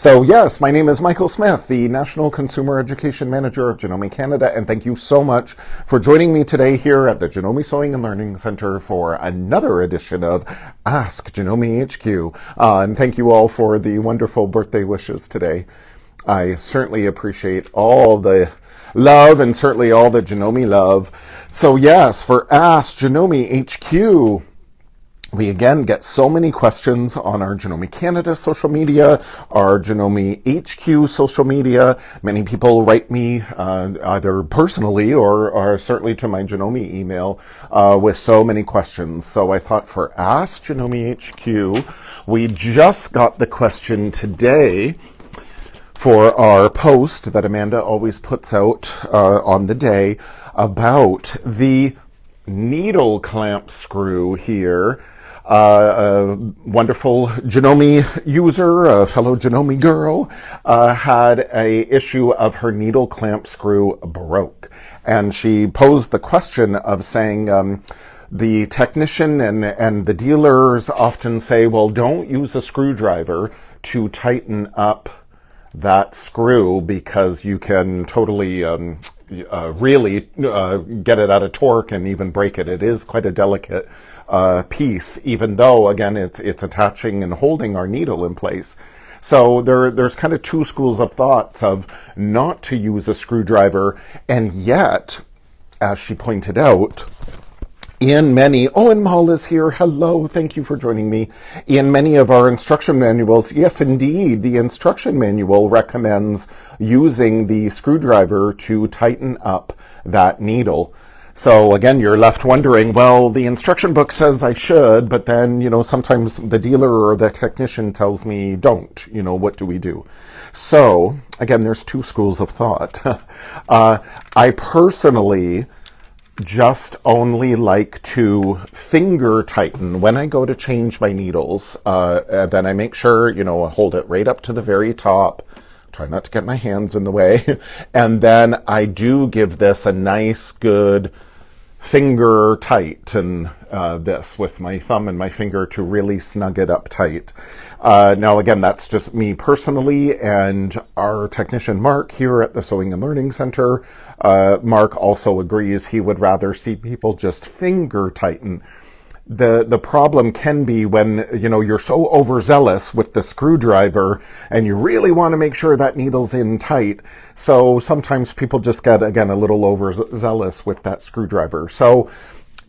So yes, my name is Michael Smith, the National Consumer Education Manager of Janome Canada, and thank you so much for joining me today here at the Janome Sewing and Learning Center for another edition of Ask Janome HQ. And thank you all for the wonderful birthday wishes today. I certainly appreciate all the love and certainly all the Janome love. So yes, for Ask Janome HQ, we again get so many questions on our Janome Canada social media, our Janome HQ social media. Many people write me either personally or certainly to my Janome email with so many questions. So I thought for Ask Janome HQ, we just got the question today for our post that Amanda always puts out on the day about the needle clamp screw here. A wonderful Janome user, a fellow Janome girl, had a issue of her needle clamp screw broke. And she posed the question of saying, the technician and the dealers often say, well, don't use a screwdriver to tighten up that screw because you can totally really get it out of torque and even break it. It is quite a delicate piece, even though, again, it's attaching and holding our needle in place. So there's kind of two schools of thoughts of not to use a screwdriver, and yet, as she pointed out, in many, and Maul is here, hello, thank you for joining me. In many of our instruction manuals, yes indeed, the instruction manual recommends using the screwdriver to tighten up that needle. So again, you're left wondering, well, the instruction book says I should, but then, sometimes the dealer or the technician tells me don't, what do we do? So again, there's two schools of thought. I personally just only like to finger tighten when I go to change my needles. Then I make sure, I hold it right up to the very top. Try not to get my hands in the way. And then I do give this a nice, good finger tighten this with my thumb and my finger to really snug it up tight. Now, again, that's just me personally, and our technician Mark here at the Sewing and Learning Center, Mark also agrees he would rather see people just finger tighten. The problem can be when, you're so overzealous with the screwdriver and you really want to make sure that needle's in tight. So sometimes people just get, again, a little overzealous with that screwdriver. So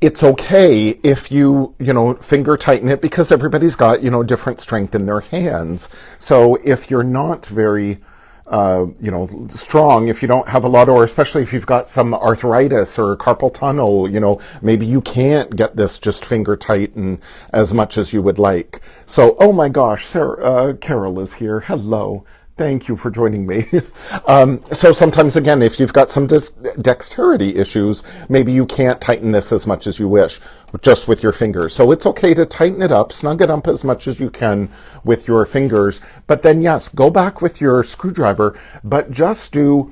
it's okay if you, finger tighten it because everybody's got, different strength in their hands. So if you're not very strong, if you don't have a lot, or especially if you've got some arthritis or carpal tunnel, maybe you can't get this just finger tighten as much as you would like. So, oh my gosh, Carol is here. Hello. Thank you for joining me. So sometimes, again, if you've got some dexterity issues, maybe you can't tighten this as much as you wish, just with your fingers. So it's okay to tighten it up, snug it up as much as you can with your fingers. But then, yes, go back with your screwdriver, but just do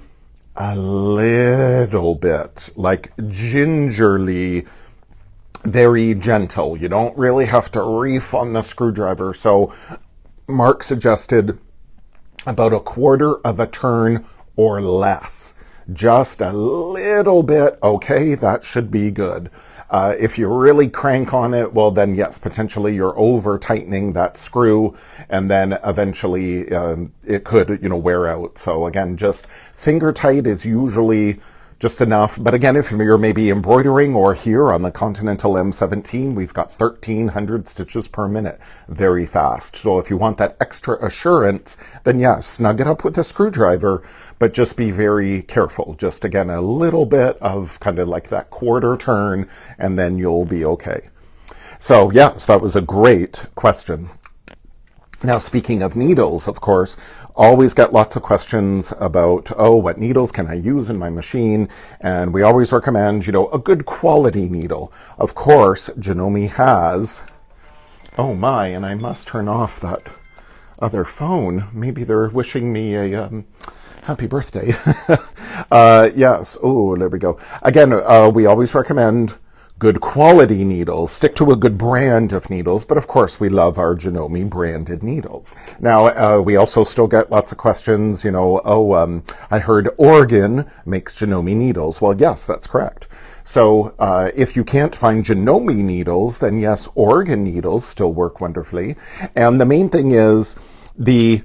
a little bit, like gingerly, very gentle. You don't really have to reef on the screwdriver. So Mark suggested about 1/4 of a turn or less. Just a little bit, okay, that should be good. If you really crank on it, well then yes, potentially you're over tightening that screw, and then eventually it could, wear out. So again, just finger tight is usually just enough. But again, if you're maybe embroidering, or here on the Continental M17, we've got 1,300 stitches per minute, very fast. So if you want that extra assurance, then yeah, snug it up with a screwdriver, but just be very careful. Just again, a little bit of kind of like that 1/4 turn, and then you'll be okay. So yes, that was a great question. Now, speaking of needles, of course, always get lots of questions about, what needles can I use in my machine? And we always recommend, a good quality needle. Of course, Janome has, and I must turn off that other phone. Maybe they're wishing me a happy birthday. Yes. Oh, there we go. Again, we always recommend good quality needles, stick to a good brand of needles, but of course we love our Janome branded needles. Now, we also still get lots of questions, I heard Oregon makes Janome needles. Well, yes, that's correct. So if you can't find Janome needles, then yes, Oregon needles still work wonderfully. And the main thing is the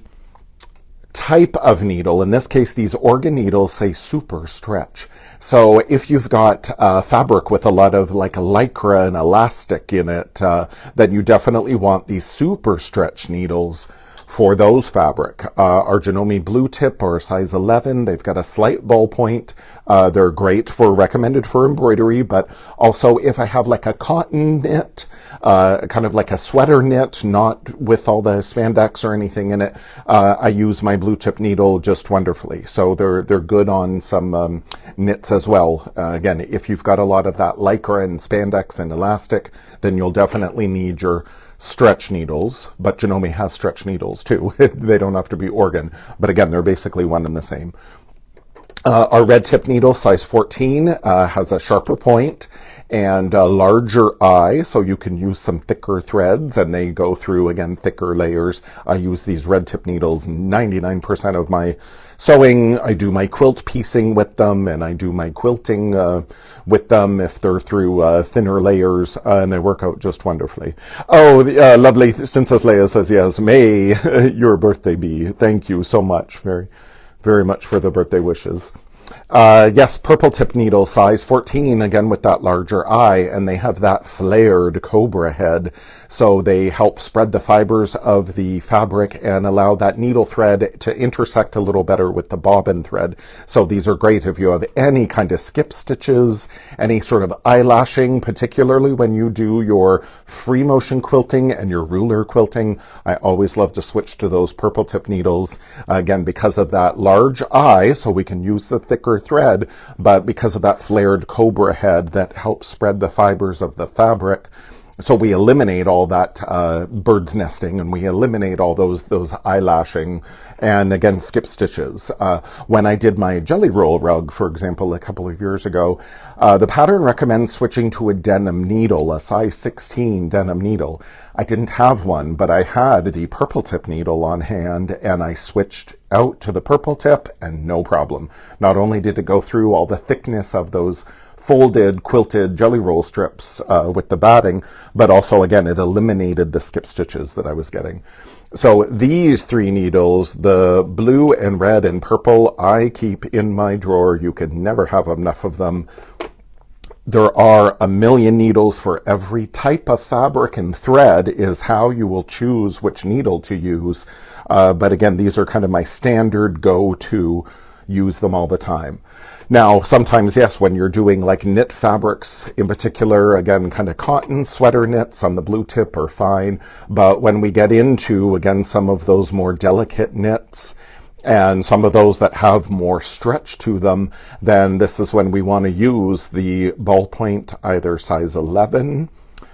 type of needle. In this case, these Oregon needles say super stretch. So if you've got fabric with a lot of like lycra and elastic in it, then you definitely want these super stretch needles for those fabric. Our Janome Blue Tip are size 11. They've got a slight ballpoint. They're great recommended for embroidery, but also if I have like a cotton knit, kind of like a sweater knit, not with all the spandex or anything in it, I use my Blue Tip needle just wonderfully. So they're good on some knits as well. Again, if you've got a lot of that lycra and spandex and elastic, then you'll definitely need your stretch needles, but Janome has stretch needles too. They don't have to be Oregon, but again, they're basically one and the same. Our red tip needle, size 14, has a sharper point and a larger eye, so you can use some thicker threads, and they go through, again, thicker layers. I use these red tip needles 99% of my sewing. I do my quilt piecing with them, and I do my quilting with them if they're through thinner layers, and they work out just wonderfully. Oh, lovely. Princess Leia says, yes, may your birthday be. Thank you so much. Very, very much for the birthday wishes. Yes, purple tip needle, size 14, again with that larger eye, and they have that flared cobra head, so they help spread the fibers of the fabric and allow that needle thread to intersect a little better with the bobbin thread. So these are great if you have any kind of skip stitches, any sort of eyelashing, particularly when you do your free motion quilting and your ruler quilting. I always love to switch to those purple tip needles, again because of that large eye, so we can use the thicker thread, but because of that flared cobra head that helps spread the fibers of the fabric. So we eliminate all that bird's nesting, and we eliminate all those eyelashing and, again, skip stitches. When I did my jelly roll rug, for example, a couple of years ago, the pattern recommends switching to a denim needle, a size 16 denim needle. I didn't have one, but I had the purple tip needle on hand, and I switched out to the purple tip, and no problem. Not only did it go through all the thickness of those folded, quilted jelly roll strips with the batting, but also, again, it eliminated the skip stitches that I was getting. So these three needles, the blue and red and purple, I keep in my drawer. You can never have enough of them. There are a million needles for every type of fabric, and thread is how you will choose which needle to use. But again, these are kind of my standard go-to, use them all the time. Now, sometimes, yes, when you're doing like knit fabrics in particular, again, kind of cotton sweater knits on the blue tip are fine. But when we get into, again, some of those more delicate knits and some of those that have more stretch to them, then this is when we want to use the ballpoint, either size 11,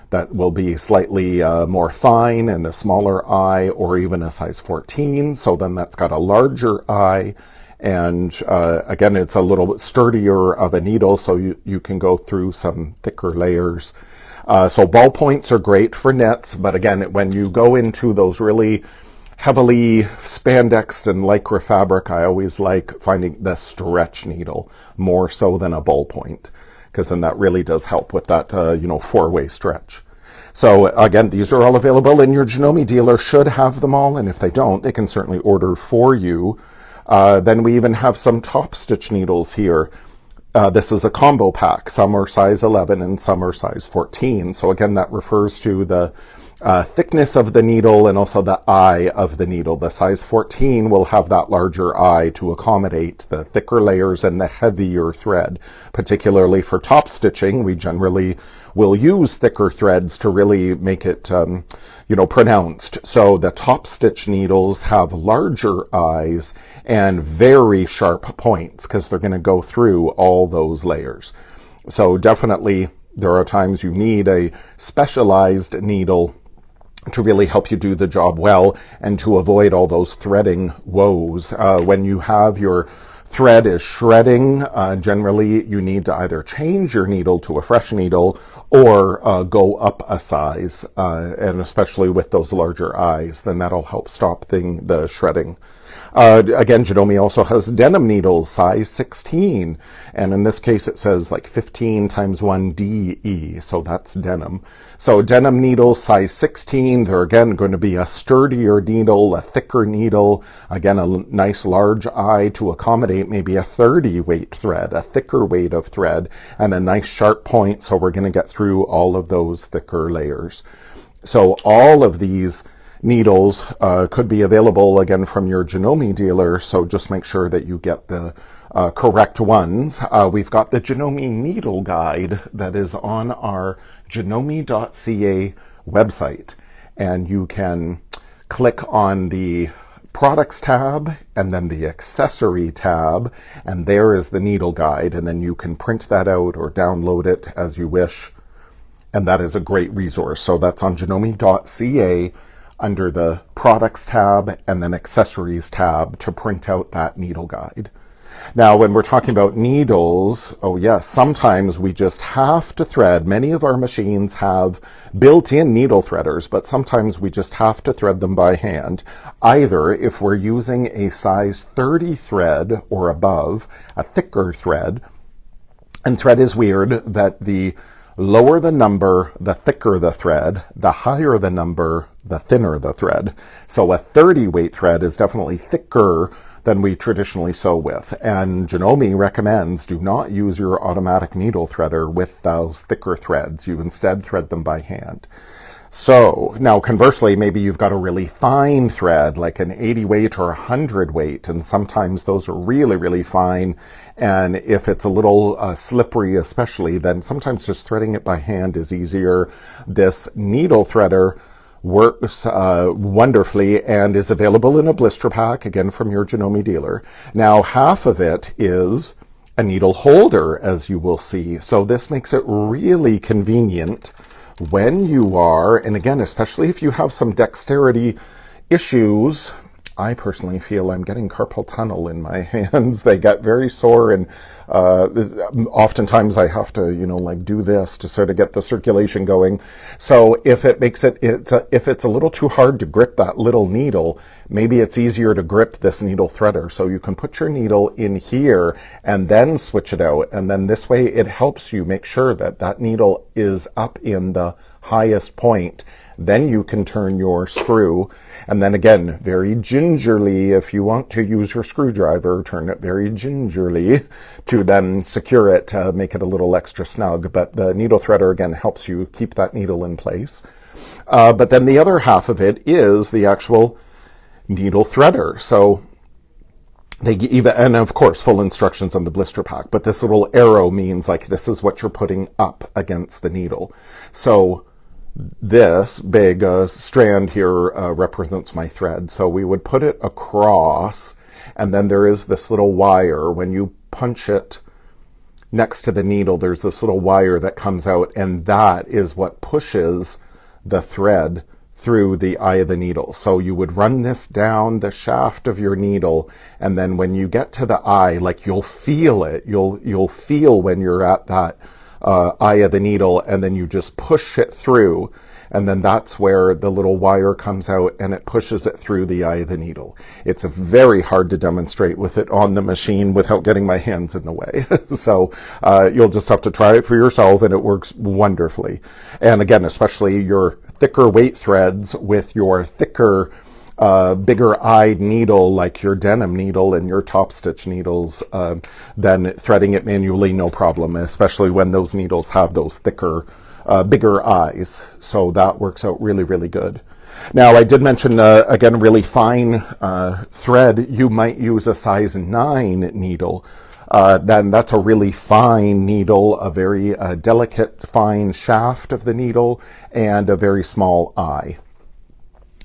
that will be slightly more fine and a smaller eye, or even a size 14. So then that's got a larger eye. And again, it's a little bit sturdier of a needle, so you can go through some thicker layers. So ballpoints are great for knits, but again, when you go into those really heavily spandexed and lycra fabric, I always like finding the stretch needle more so than a ballpoint, because then that really does help with that, four-way stretch. So again, these are all available, and your Janome dealer should have them all, and if they don't, they can certainly order for you. Then we even have some top stitch needles here. This is a combo pack. Some are size 11 and some are size 14. So again, that refers to the thickness of the needle and also the eye of the needle. The size 14 will have that larger eye to accommodate the thicker layers and the heavier thread. Particularly for top stitching, we generally will use thicker threads to really make it, pronounced. So the top stitch needles have larger eyes and very sharp points because they're going to go through all those layers. So definitely there are times you need a specialized needle to really help you do the job well and to avoid all those threading woes. When you have your thread is shredding, generally you need to either change your needle to a fresh needle or go up a size, and especially with those larger eyes, then that'll help stop the shredding. Again, Janome also has denim needles, size 16, and in this case it says like 15 times 1 DE, so that's denim. So denim needles, size 16, they're again going to be a sturdier needle, a thicker needle, again a nice large eye to accommodate maybe a 30 weight thread, a thicker weight of thread, and a nice sharp point, so we're going to get through all of those thicker layers. So all of these needles could be available again from your Janome dealer, so just make sure that you get the correct ones. We've got the Janome needle guide that is on our janome.ca website, and you can click on the products tab and then the accessory tab, and there is the needle guide, and then you can print that out or download it as you wish, and that is a great resource. So that's on janome.ca under the products tab and then accessories tab to print out that needle guide. Now, when we're talking about needles, oh yes, sometimes we just have to thread. Many of our machines have built-in needle threaders, but sometimes we just have to thread them by hand. Either if we're using a size 30 thread or above, a thicker thread, and thread is weird that the lower the number, the thicker the thread, the higher the number, the thinner the thread. So a 30 weight thread is definitely thicker than we traditionally sew with. And Janome recommends do not use your automatic needle threader with those thicker threads. You instead thread them by hand. So now conversely, maybe you've got a really fine thread, like an 80 weight or 100 weight, and sometimes those are really, really fine. And if it's a little slippery especially, then sometimes just threading it by hand is easier. This needle threader works wonderfully and is available in a blister pack, again from your Janome dealer. Now half of it is a needle holder, as you will see. So this makes it really convenient when you are, and again, especially if you have some dexterity issues. I personally feel I'm getting carpal tunnel in my hands. They get very sore, and oftentimes I have to, like do this to sort of get the circulation going. So if it makes if it's a little too hard to grip that little needle, maybe it's easier to grip this needle threader. So you can put your needle in here and then switch it out. And then this way it helps you make sure that that needle is up in the highest point. Then you can turn your snug, and then again, very gingerly, if you want to use your screwdriver, turn it very gingerly to then secure it to make it a little extra snug. But the needle threader, again, helps you keep that needle in place. But then the other half of it is the actual needle threader. So they even, and of course, full instructions on the blister pack, but this little arrow means like this is what you're putting up against the needle. So this big strand here represents my thread. So we would put it across, and then there is this little wire. When you punch it next to the needle, there's this little wire that comes out, and that is what pushes the thread through the eye of the needle. So you would run this down the shaft of your needle, and then when you get to the eye, like you'll feel it. You'll feel when you're at that eye of the needle, and then you just push it through, and then that's where the little wire comes out and it pushes it through the eye of the needle. It's very hard to demonstrate with it on the machine without getting my hands in the way. So you'll just have to try it for yourself, and it works wonderfully. And again, especially your thicker weight threads with your thicker bigger-eyed needle like your denim needle and your top stitch needles, then threading it manually, no problem, especially when those needles have those thicker, bigger eyes. So that works out really, really good. Now, I did mention, again, really fine thread. You might use a size 9 needle. Then that's a really fine needle, a very delicate, fine shaft of the needle, and a very small eye.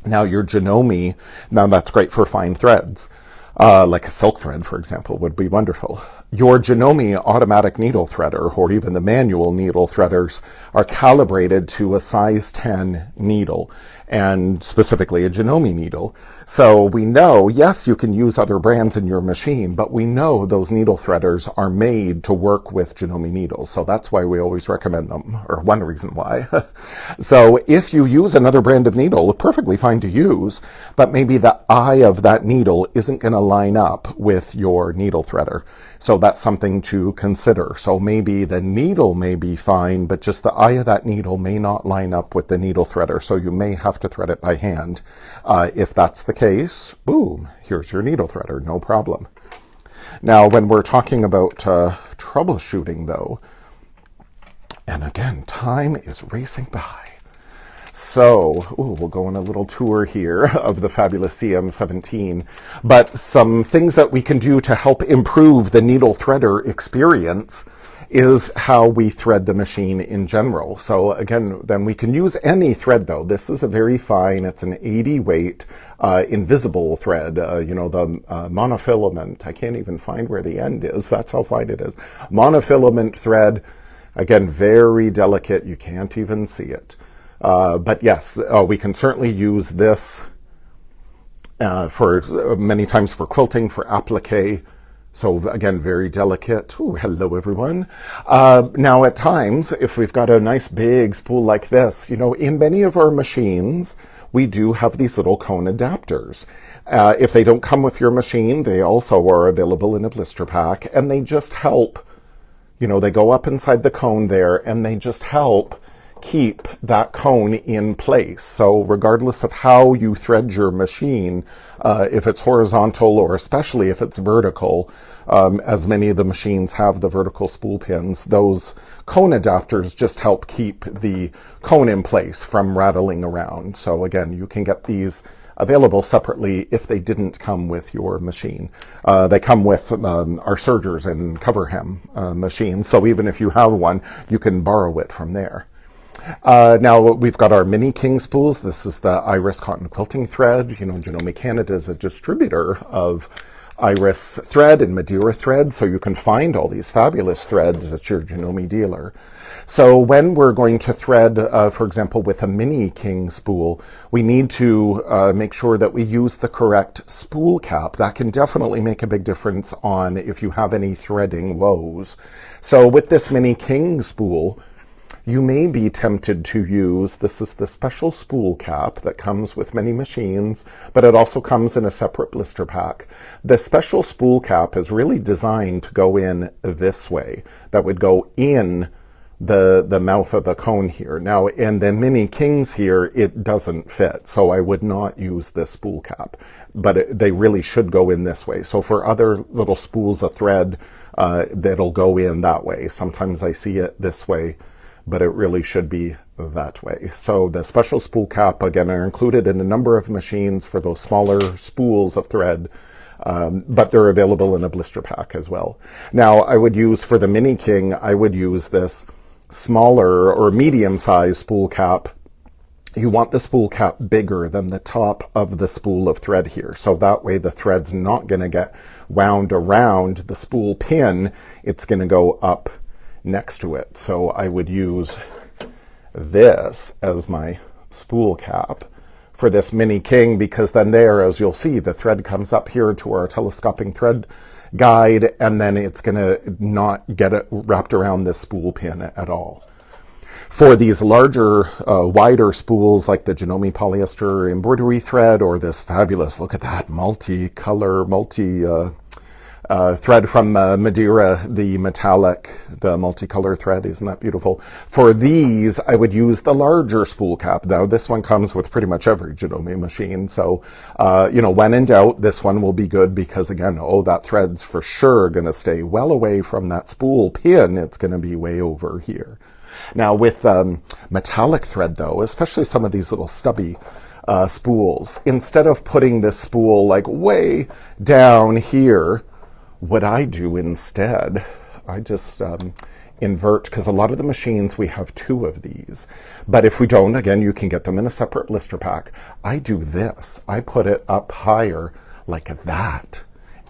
Now your Janome, now that's great for fine threads, like a silk thread, for example, would be wonderful. Your Janome automatic needle threader, or even the manual needle threaders, are calibrated to a size 10 needle. and specifically a Janome needle. So we know, yes, you can use other brands in your machine, but we know those needle threaders are made to work with Janome needles. So that's why we always recommend them, or one reason why. So if you use another brand of needle, perfectly fine to use, but maybe the eye of that needle isn't going to line up with your needle threader. So that's something to consider. So maybe the needle may be fine, but just the eye of that needle may not line up with the needle threader. So you may have to thread it by hand. If that's the case, boom, here's your needle threader, no problem. Now, when we're talking about troubleshooting though, and again, time is racing by. So, we'll go on a little tour here of the fabulous CM17, but some things that we can do to help improve the needle threader experience is how we thread the machine in general. So again, then we can use any thread though. This is a very fine, it's an 80 weight invisible thread, the monofilament. I can't even find where the end is. That's how fine it is. Monofilament thread, again, very delicate. You can't even see it. But yes, we can certainly use this for many times for quilting, for applique. So again, very delicate. Ooh, hello everyone. Now at times, if we've got a nice big spool like this, in many of our machines, we do have these little cone adapters. If they don't come with your machine, they also are available in a blister pack, and they just help, they go up inside the cone there, and they just help keep that cone in place. So regardless of how you thread your machine, if it's horizontal or especially if it's vertical, as many of the machines have the vertical spool pins, those cone adapters just help keep the cone in place from rattling around. So again, you can get these available separately if they didn't come with your machine. They come with our sergers and cover hem machines, so even if you have one, you can borrow it from there. Now we've got our mini king spools. This is the Iris cotton quilting thread. Janome Canada is a distributor of Iris thread and Madeira thread, so you can find all these fabulous threads at your Janome dealer. So when we're going to thread, for example, with a mini king spool, we need to make sure that we use the correct spool cap. That can definitely make a big difference on if you have any threading woes. So with this mini king spool, you may be tempted to use, this is the special spool cap that comes with many machines, but it also comes in a separate blister pack. The special spool cap is really designed to go in this way. That would go in the mouth of the cone here. Now, in the mini kings here, it doesn't fit, so I would not use this spool cap, but they really should go in this way. So for other little spools of thread, that'll go in that way. Sometimes I see it this way, but it really should be that way. So the special spool cap, again, are included in a number of machines for those smaller spools of thread, but they're available in a blister pack as well. Now, I would use, for the mini king, I would use this smaller or medium-sized spool cap. You want the spool cap bigger than the top of the spool of thread here. So that way the thread's not gonna get wound around the spool pin. It's gonna go up next to it. So I would use this as my spool cap for this mini king, because then there, as you'll see, the thread comes up here to our telescoping thread guide, and then it's going to not get it wrapped around this spool pin at all. For these larger, wider spools like the Janome polyester embroidery thread, or this fabulous, look at that, multi-color, thread from Madeira, the metallic, the multicolor thread, isn't that beautiful? For these, I would use the larger spool cap. Now, this one comes with pretty much every Janome machine, so, when in doubt, this one will be good because, again, that thread's for sure going to stay well away from that spool pin. It's going to be way over here. Now, with metallic thread, though, especially some of these little stubby spools, instead of putting this spool, like, way down here, what I do instead, I just invert, because a lot of the machines, we have two of these. But if we don't, again, you can get them in a separate blister pack. I do this. I put it up higher like that.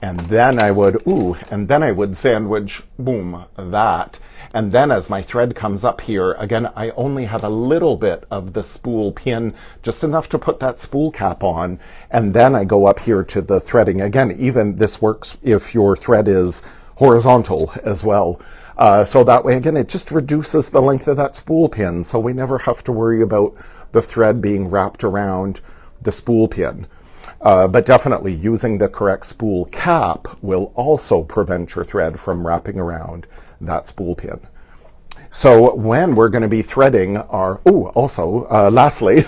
and then I would sandwich, boom, that. And then as my thread comes up here, again, I only have a little bit of the spool pin, just enough to put that spool cap on. And then I go up here to the threading. Again, even this works if your thread is horizontal as well. So that way, again, it just reduces the length of that spool pin. So we never have to worry about the thread being wrapped around the spool pin. But definitely using the correct spool cap will also prevent your thread from wrapping around that spool pin. So when we're going to be threading our, lastly,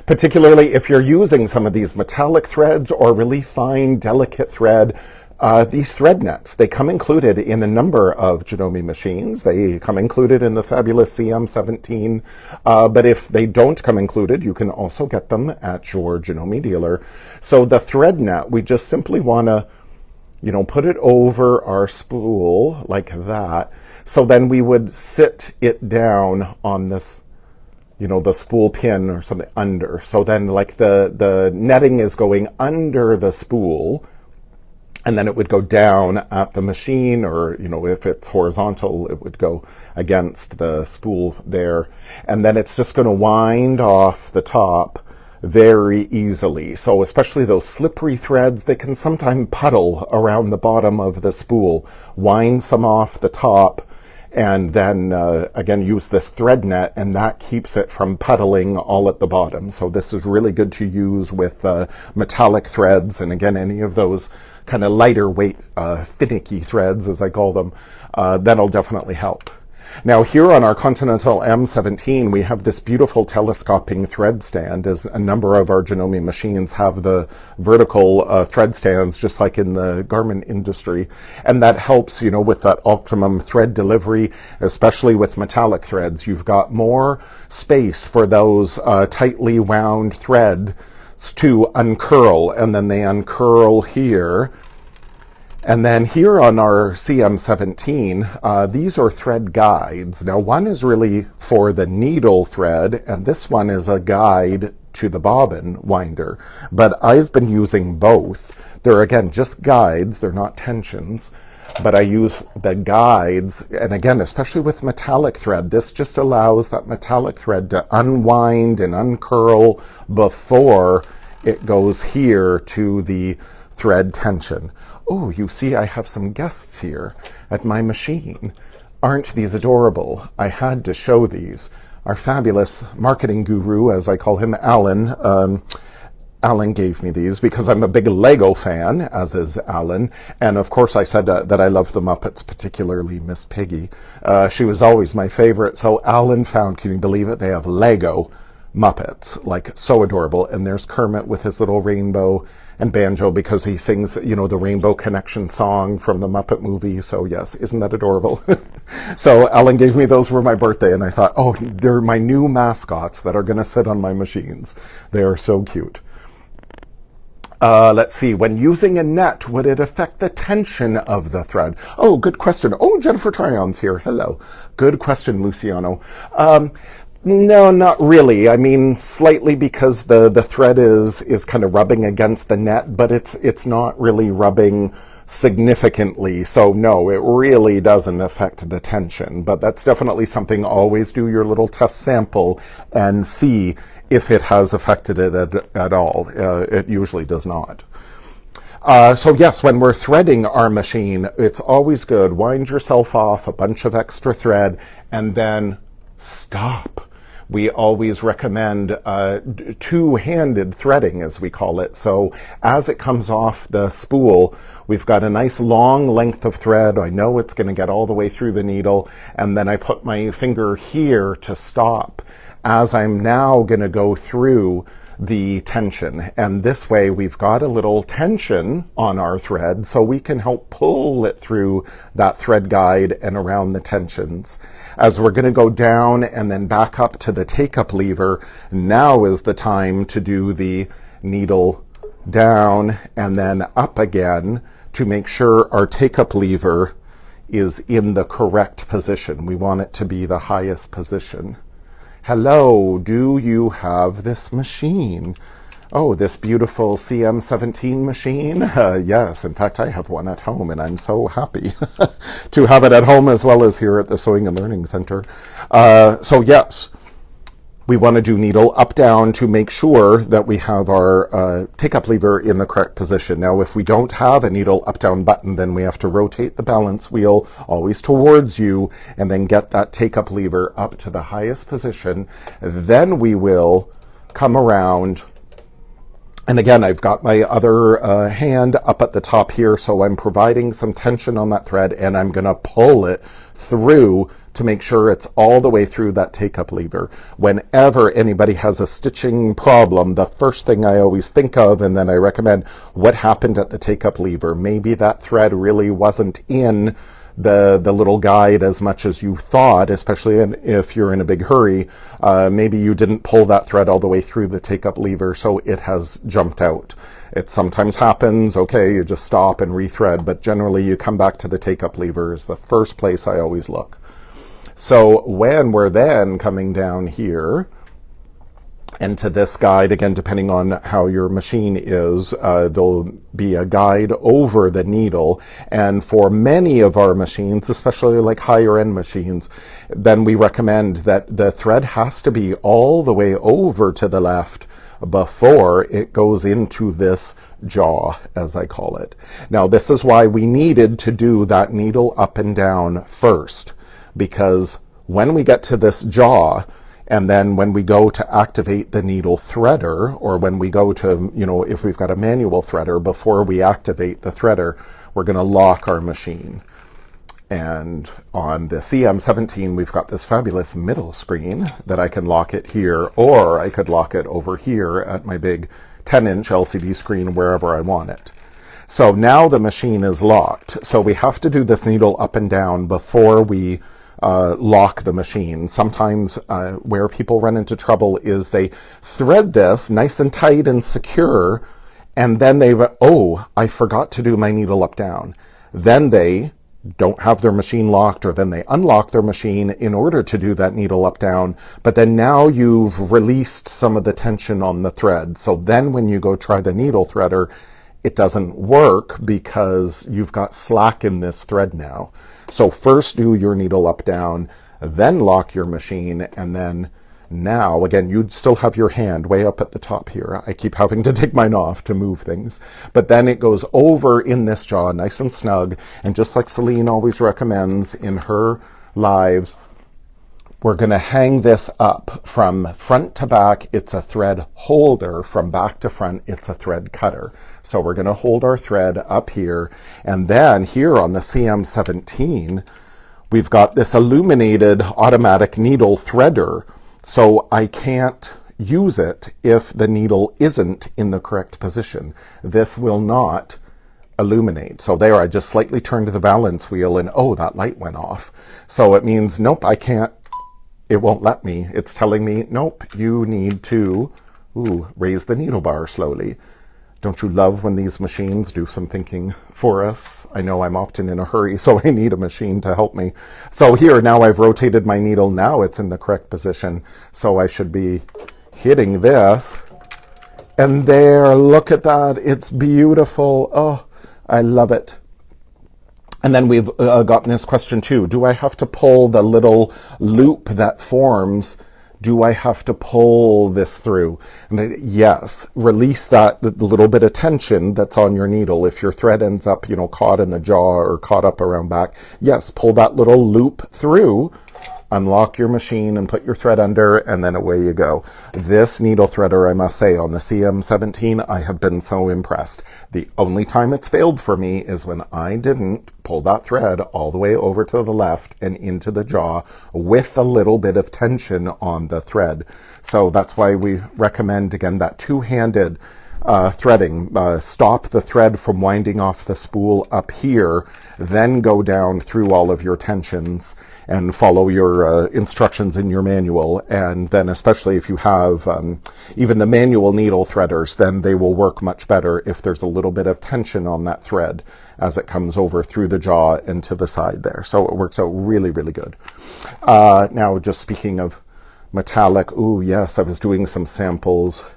particularly if you're using some of these metallic threads or really fine, delicate thread, these thread nets, they come included in a number of Janome machines. They come included in the fabulous CM17, but if they don't come included, you can also get them at your Janome dealer. So the thread net, we just simply want to, put it over our spool like that. So then we would sit it down on this, the spool pin or something under. So then like the netting is going under the spool, and then it would go down at the machine, or, if it's horizontal, it would go against the spool there. And then it's just going to wind off the top very easily. So especially those slippery threads, they can sometimes puddle around the bottom of the spool. Wind some off the top, and then again use this thread net, and that keeps it from puddling all at the bottom. So this is really good to use with metallic threads, and again any of those kind of lighter weight finicky threads, as I call them. That'll definitely help. Now here on our Continental M17, we have this beautiful telescoping thread stand, as a number of our Janome machines have the vertical thread stands, just like in the garment industry. And that helps, with that optimum thread delivery, especially with metallic threads. You've got more space for those tightly wound threads to uncurl, and then they uncurl here. And then here on our CM17, these are thread guides. Now one is really for the needle thread, and this one is a guide to the bobbin winder. But I've been using both. They're again just guides, they're not tensions. But I use the guides, and again, especially with metallic thread, this just allows that metallic thread to unwind and uncurl before it goes here to the thread tension. Oh, you see, I have some guests here at my machine. Aren't these adorable? I had to show these. Our fabulous marketing guru, as I call him, Alan. Alan gave me these because I'm a big Lego fan, as is Alan. And of course I said that I love the Muppets, particularly Miss Piggy. She was always my favorite. So Alan found, can you believe it, they have Lego Muppets, like so adorable. And there's Kermit with his little rainbow and banjo, because he sings, the Rainbow Connection song from the Muppet movie. So yes, isn't that adorable? So Alan gave me those for my birthday, and I thought, oh, they're my new mascots that are going to sit on my machines. They are so cute. Let's see, when using a net, would it affect the tension of the thread? Oh, good question. Oh, Jennifer Tryon's here. Hello. Good question, Luciano. No, not really. I mean, slightly, because the thread is kind of rubbing against the net, but it's not really rubbing significantly. So no, it really doesn't affect the tension, but that's definitely something. Always do your little test sample and see if it has affected it at all. It usually does not. So yes, when we're threading our machine, it's always good. Wind yourself off a bunch of extra thread and then stop. We always recommend two-handed threading, as we call it. So as it comes off the spool, we've got a nice long length of thread. I know it's going to get all the way through the needle, and then I put my finger here to stop as I'm now going to go through the tension. And this way we've got a little tension on our thread, so we can help pull it through that thread guide and around the tensions. As we're going to go down and then back up to the take-up lever, now is the time to do the needle down and then up again to make sure our take-up lever is in the correct position. We want it to be the highest position. Hello, do you have this machine? Oh, this beautiful CM17 machine? Yes, in fact, I have one at home, and I'm so happy to have it at home as well as here at the Sewing and Learning Center. So yes, we want to do needle up down to make sure that we have our take-up lever in the correct position. Now, if we don't have a needle up-down button, then we have to rotate the balance wheel always towards you and then get that take-up lever up to the highest position. Then we will come around. And again, I've got my other hand up at the top here, so I'm providing some tension on that thread, and I'm going to pull it through to make sure it's all the way through that take-up lever. Whenever anybody has a stitching problem, the first thing I always think of, and then I recommend, what happened at the take-up lever? Maybe that thread really wasn't in the little guide as much as you thought, especially if you're in a big hurry. Maybe you didn't pull that thread all the way through the take-up lever, so it has jumped out. It sometimes happens. Okay, you just stop and rethread, but generally you come back to the take-up lever is the first place I always look. So when we're then coming down here, and to this guide, again, depending on how your machine is, there'll be a guide over the needle. And for many of our machines, especially like higher end machines, then we recommend that the thread has to be all the way over to the left before it goes into this jaw, as I call it. Now, this is why we needed to do that needle up and down first, because when we get to this jaw, and then when we go to activate the needle threader, or when we go to, if we've got a manual threader, before we activate the threader, we're going to lock our machine. And on the CM17, we've got this fabulous middle screen that I can lock it here, or I could lock it over here at my big 10-inch LCD screen wherever I want it. So now the machine is locked. So we have to do this needle up and down before we lock the machine. Sometimes where people run into trouble is they thread this nice and tight and secure, and then I forgot to do my needle up down. Then they don't have their machine locked, or then they unlock their machine in order to do that needle up down, but then now you've released some of the tension on the thread. So then when you go try the needle threader, it doesn't work because you've got slack in this thread now. So first do your needle up down, then lock your machine, and then now, again, you'd still have your hand way up at the top here. I keep having to take mine off to move things. But then it goes over in this jaw, nice and snug. And just like Celine always recommends in her lives, we're going to hang this up from front to back. It's a thread holder. From back to front, it's a thread cutter. So we're going to hold our thread up here. And then here on the CM17, we've got this illuminated automatic needle threader. So I can't use it if the needle isn't in the correct position. This will not illuminate. So there, I just slightly turned the balance wheel and that light went off. So it means, nope, I can't. It won't let me. It's telling me, nope, you need to raise the needle bar slowly. Don't you love when these machines do some thinking for us? I know I'm often in a hurry, so I need a machine to help me. So here, now I've rotated my needle. Now it's in the correct position. So I should be hitting this. And there, look at that. It's beautiful. Oh, I love it. And then we've gotten this question too. Do I have to pull the little loop that forms? Do I have to pull this through? And yes, release that little bit of tension that's on your needle. If your thread ends up, caught in the jaw or caught up around back, yes, pull that little loop through, unlock your machine and put your thread under, and then away you go. This needle threader, I must say, on the CM17, I have been so impressed. The only time it's failed for me is when I didn't pull that thread all the way over to the left and into the jaw with a little bit of tension on the thread. So that's why we recommend, again, that two-handed threading. Stop the thread from winding off the spool up here, then go down through all of your tensions and follow your instructions in your manual. And then especially if you have even the manual needle threaders, then they will work much better if there's a little bit of tension on that thread as it comes over through the jaw and to the side there. So it works out really, really good. Now, just speaking of metallic, yes, I was doing some samples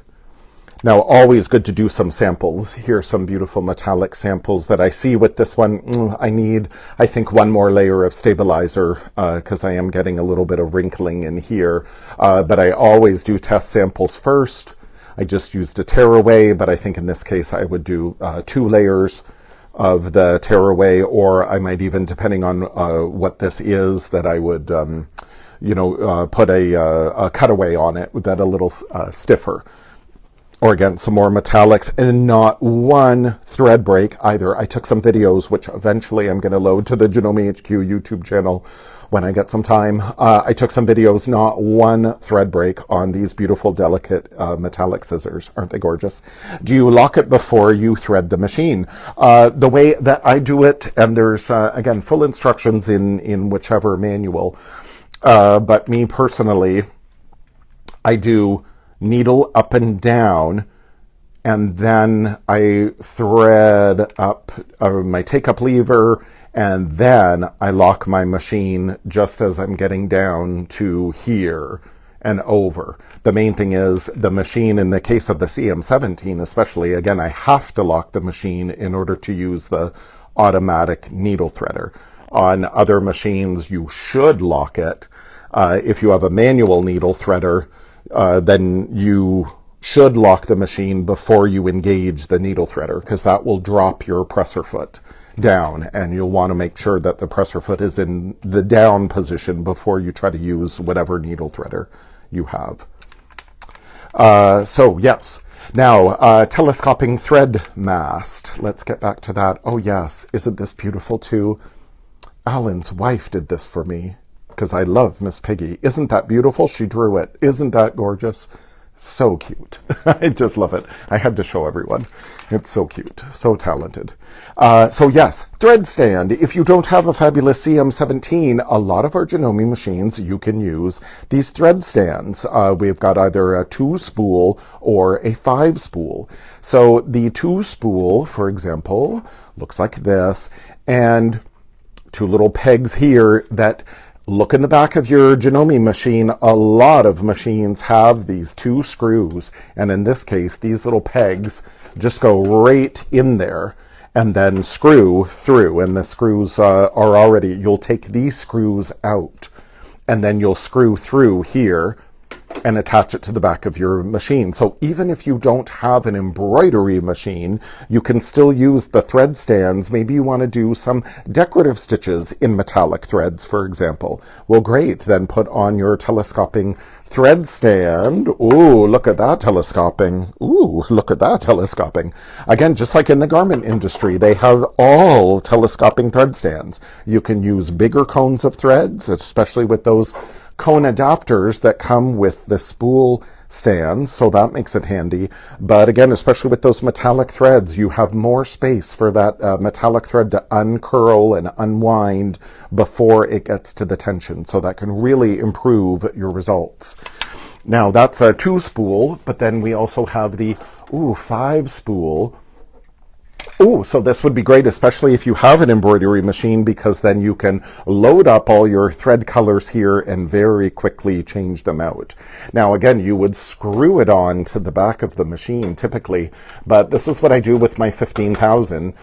Now, always good to do some samples. Here's some beautiful metallic samples that I see with this one. I need, I think, one more layer of stabilizer because I am getting a little bit of wrinkling in here. But I always do test samples first. I just used a tearaway, but I think in this case I would do 2 layers of the tearaway, or I might even, depending on what this is, that I would, put a cutaway on it with that a little stiffer. Or again, some more metallics, and not one thread break either. I took some videos, which eventually I'm going to load to the Janome HQ YouTube channel when I get some time. I took some videos, not one thread break on these beautiful, delicate metallic scissors. Aren't they gorgeous? Do you lock it before you thread the machine? The way that I do it, and there's, again, full instructions in whichever manual, but me personally, I do needle up and down, and then I thread up my take-up lever, and then I lock my machine just as I'm getting down to here and over. The main thing is the machine, in the case of the CM17 especially, again, I have to lock the machine in order to use the automatic needle threader. On other machines, you should lock it. If you have a manual needle threader, then you should lock the machine before you engage the needle threader, because that will drop your presser foot down, and you'll want to make sure that the presser foot is in the down position before you try to use whatever needle threader you have. So yes, now telescoping thread mast. Let's get back to that. Oh yes, isn't this beautiful too? Alan's wife did this for me, because I love Miss Piggy. Isn't that beautiful? She drew it. Isn't that gorgeous? So cute. I just love it. I had to show everyone. It's so cute. So talented. So yes, thread stand. If you don't have a fabulous CM17, a lot of our Janome machines, you can use these thread stands. We've got either a 2-spool or a 5-spool. So the 2-spool, for example, looks like this, and 2 little pegs here that look in the back of your Janome machine. A lot of machines have these 2 screws, and in this case, these little pegs just go right in there and then screw through, and the screws are already, you'll take these screws out, and then you'll screw through here and attach it to the back of your machine. So even if you don't have an embroidery machine, you can still use the thread stands. Maybe you want to do some decorative stitches in metallic threads, for example. Well, great. Then put on your telescoping thread stand. Ooh, look at that telescoping. Ooh, look at that telescoping. Again, just like in the garment industry, they have all telescoping thread stands. You can use bigger cones of threads, especially with those cone adapters that come with the spool stands, so that makes it handy. But again, especially with those metallic threads, you have more space for that metallic thread to uncurl and unwind before it gets to the tension, so that can really improve your results. Now that's a 2-spool, but then we also have the 5-spool. Ooh, so this would be great, especially if you have an embroidery machine, because then you can load up all your thread colors here and very quickly change them out. Now, again, you would screw it on to the back of the machine typically, but this is what I do with my 15,000.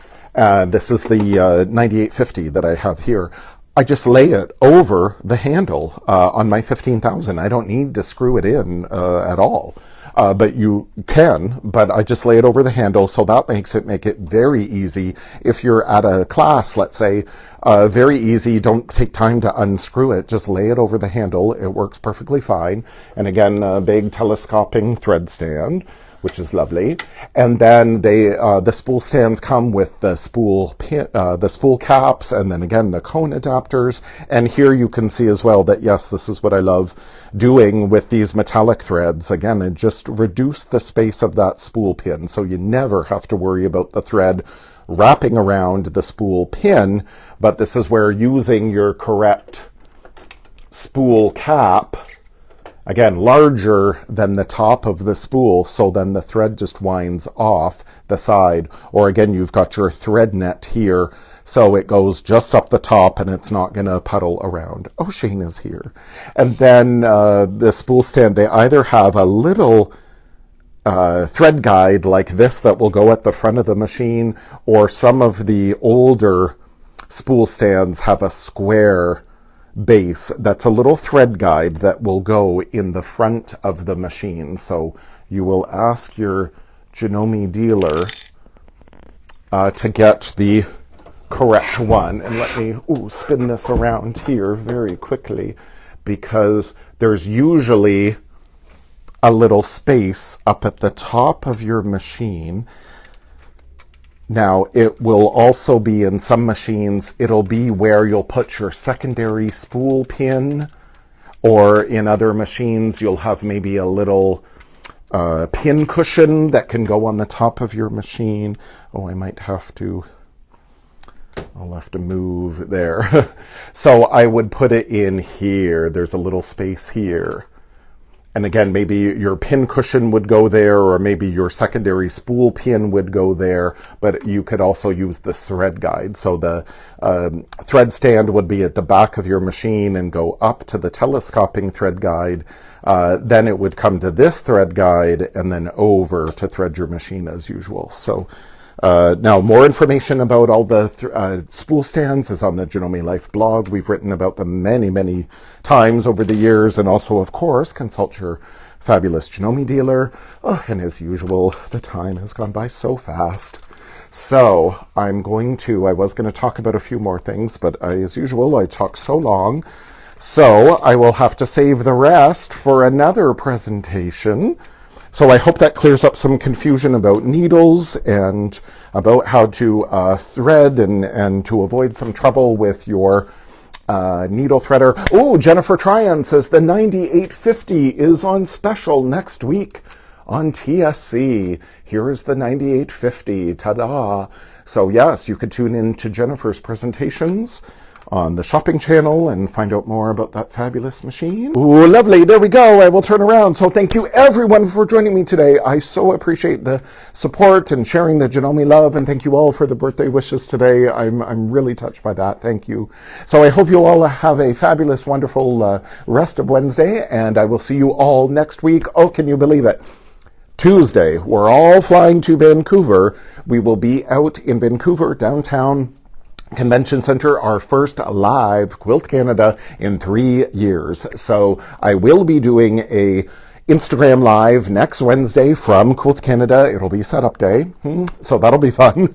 This is the 9850 that I have here. I just lay it over the handle on my 15,000. I don't need to screw it in at all. But you can, but I just lay it over the handle, so that make it very easy. If you're at a class, let's say, very easy, don't take time to unscrew it, just lay it over the handle. It works perfectly fine. And again, a big telescoping thread stand, which is lovely. And then the spool stands come with the spool caps, and then again the cone adapters. And here you can see as well that yes, this is what I love doing with these metallic threads. Again, it just reduced the space of that spool pin, so you never have to worry about the thread wrapping around the spool pin. But this is where using your correct spool cap, again, larger than the top of the spool, so then the thread just winds off the side. Or again, you've got your thread net here, so it goes just up the top and it's not going to puddle around. Oh, Shane is here. And then the spool stand, they either have a little thread guide like this that will go at the front of the machine, or some of the older spool stands have a square base that's a little thread guide that will go in the front of the machine. So you will ask your Janome dealer to get the correct one. And let me spin this around here very quickly, because there's usually a little space up at the top of your machine. Now, it will also be in some machines, it'll be where you'll put your secondary spool pin, or in other machines, you'll have maybe a little pin cushion that can go on the top of your machine. Oh, I'll have to move there. So I would put it in here. There's a little space here. And again, maybe your pin cushion would go there, or maybe your secondary spool pin would go there, but you could also use this thread guide. So the thread stand would be at the back of your machine and go up to the telescoping thread guide. Then it would come to this thread guide and then over to thread your machine as usual. So now, more information about all the spool stands is on the Janome Life blog. We've written about them many, many times over the years, and also, of course, consult your fabulous Janome dealer. Oh, and as usual, the time has gone by so fast. So I was going to talk about a few more things, but as usual, I talk so long. So I will have to save the rest for another presentation. So I hope that clears up some confusion about needles and about how to thread and to avoid some trouble with your needle threader. Oh, Jennifer Tryon says the 9850 is on special next week on TSC. Here is the 9850. Ta-da! So yes, you could tune in to Jennifer's presentations on the shopping channel and find out more about that fabulous machine. Ooh, lovely. There we go. I will turn around. So thank you everyone for joining me today. I so appreciate the support and sharing the Janome love, and thank you all for the birthday wishes today. I'm really touched by that. Thank you. So I hope you all have a fabulous, wonderful rest of Wednesday, and I will see you all next week. Oh, can you believe it? Tuesday, we're all flying to Vancouver. We will be out in Vancouver, downtown Convention Center, our first live Quilt Canada in 3 years. So I will be doing a Instagram Live next Wednesday from Quilt Canada. It'll be setup day, so that'll be fun.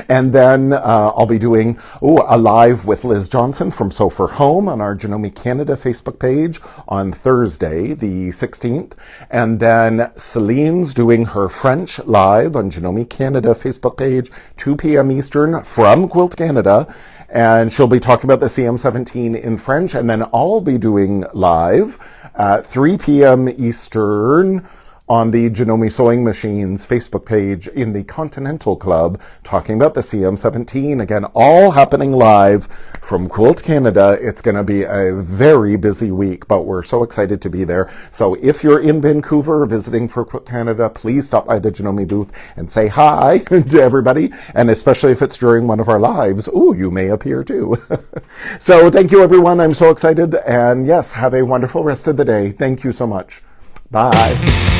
And then I'll be doing a live with Liz Johnson from Sew for Home on our Janome Canada Facebook page on Thursday, the 16th. And then Celine's doing her French live on Janome Canada Facebook page, 2 p.m. Eastern from Quilt Canada. And she'll be talking about the CM17 in French. And then I'll be doing live at 3 p.m. Eastern on the Janome Sewing Machines Facebook page in the Continental Club, talking about the CM17. Again, all happening live from Quilt Canada. It's going to be a very busy week, but we're so excited to be there. So if you're in Vancouver visiting for Quilt Canada, please stop by the Janome booth and say hi to everybody. And especially if it's during one of our lives, you may appear too. So thank you, everyone. I'm so excited. And yes, have a wonderful rest of the day. Thank you so much. Bye.